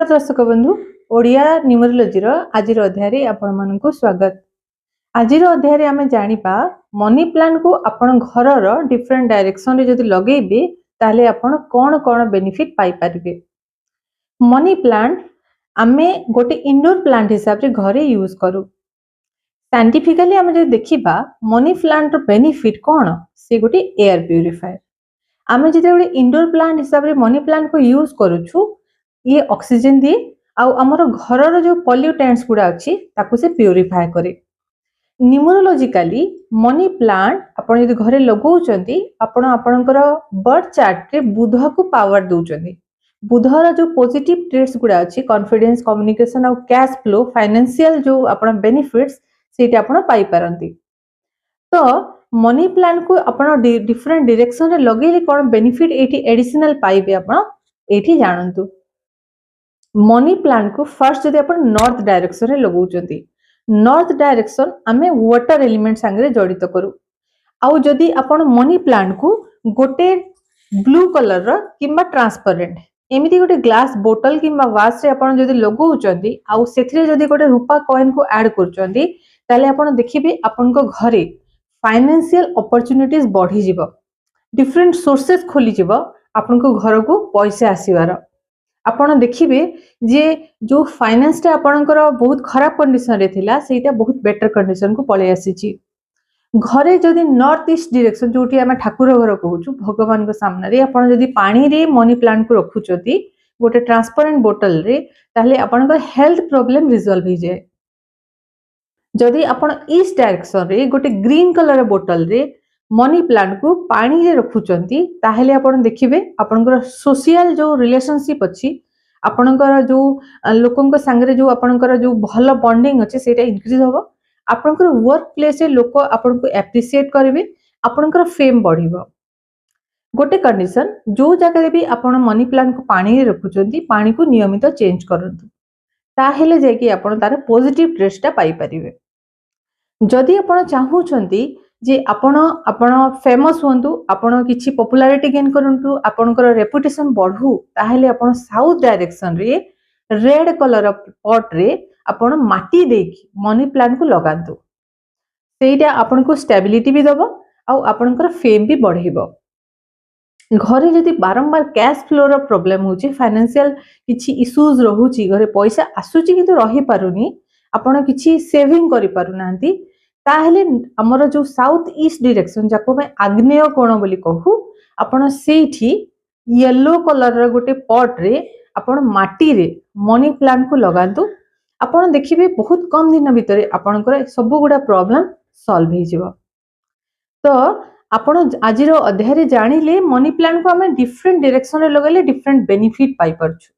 दर्शक बंधु ओडिया न्यूमरोलॉजी आज अध्याय आपण मानक स्वागत। आज अध्याय आम जानिबा मनी प्लांट को आपण घर डिफरेंट डायरेक्शन रे जदि लगेबे ताले आपण कोन कोन बेनिफिट पाई परिबे। मनी प्लांट आमे गोटे इंडोर प्लांट हिसाब रे घरे यूज करू। साइंटिफिकली आमे जे देखिबा मनी प्लांट रो बेनिफिट कोन से गोटे एयर प्यूरिफायर। आमे जे गोटे इंडोर प्लांट हिसाब रे मनी प्लांट को यूज करूछु ये ऑक्सीजन दिए आउ आमर घर जो पॉल्यूटेंट्स गुड़ा अच्छी ताकू से प्यूरिफाई करे। न्यूमरोलॉजिकली मनी प्लांट आपण यदि घरे लगौचंती आपण आपणकर बर्थ चार्ट रे बुध को पावर दउचंती। बुधर जो पॉजिटिव ट्रेट्स गुड़ा अच्छी कॉन्फिडेंस कम्युनिकेशन आउ कैश फ्लो फाइनेंशियल जो आपण बेनिफिट्स सेटा आपण पाई पारंती। तो मनी प्लांट को आपण डिफरेंट डायरेक्शन रे लगेले कोन बेनिफिट एठी एडिशनल पाइबे आपण एठी जानंतु। मनी प्लांट को फर्स्ट जदि अपन नॉर्थ डायरेक्शन रे लगौचंती नॉर्थ डायरेक्शन आमे वाटर एलिमेंट संगे जड़ित करू। आउ जदि अपन मनी प्लांट को गोटे ब्लू कलर रो किंबा ट्रांसपेरेंट एमिति गोटे ग्लास बोतल किंबा वास रे अपन जदि लगौचंती आउ सेथिरे जदि गोटे रूपा कॉइन को ऐड करचंती ताले अपन देखिबे अपन को घरे फाइनेंशियल अपॉर्चुनिटीज बढ़ी जिवो। डिफरेंट सोर्सेस खोली जिवो अपन को घर को पैसा आसीबार। आपण देखिबे जे जो फाइनेंस टा आपणकर बहुत खराब कंडीशन रे थिला सेटा बहुत बेटर कंडीशन को पळे आसीची। घरे जदि नॉर्थ ईस्ट डायरेक्शन जोटी हम ठाकुर घर कहूछु भगवान को सामने रे आपण जदि पानी रे मनी प्लांट को रखुचोती गोटे ट्रांसपेरेंट बोतल रे ताले आपणकर हेल्थ प्रॉब्लम रिजॉल्व हो जाए। जदि आपण ईस्ट डायरेक्शन रे गोटे ग्रीन कलर बोतल रे मनी प्लांट को पानी रे रखुचंती ताहेले आपण देखिबे आपनकर सोशल जो रिलेशनशिप अछि आपनकर जो लोकन संगे जो आपनकर जो भलो बॉन्डिंग अछि सेटा इंक्रीज होबो। आपनकर वर्क प्लेस रे लोक आपन को एप्रिशिएट करिवे आपनकर फेम बढ़िबो। गोटे कंडीशन जो जगह रे भी आपण मनी प्लांट को पानी रे रखुचंती पानी को नियमित चेंज करंतु ताहेले जे कि आपण तार पॉजिटिव ट्रेसटा पाई परिवे। जदि आपण चाहूचंती जे आपण फेमस होंतु आपण किछि पॉपुलैरिटी गेन करंतु आपनकर रेपुटेशन बढ़ू ताहेले आपण साउथ डायरेक्शन रे रेड कलर पॉट रे आपण माटी देकी मनी प्लांट को लगांतु। सेटा आपण को स्टेबिलिटी भी दबो आउ आपनकर फेम भी बढ़ेबो। घरे जदि बारंबार कैश फ्लो रो प्रॉब्लम होची फाइनेंशियल किछि इश्यूज रहूची घरे पैसा आसुची किंतु रही पारुनी आपण किछि सेविंग करि पारुनांती ताहेले हमर जो साउथ ईस्ट डायरेक्शन जाको मैं आग्नेय कोण बोली कहू आपण सेठी येलो कलर रो गोटे पॉट रे आपण माटी रे मनी प्लांट को लगांतु। आपण देखिबे बहुत कम दिन भितरे आपनकर सब गुडा प्रॉब्लम सॉल्व हो जिवो। तो आपण आजिरो अध्याय रे जानिले मनी प्लांट को हमें डिफरेंट डायरेक्शन रे लगेले डिफरेंट बेनिफिट पाई परछु।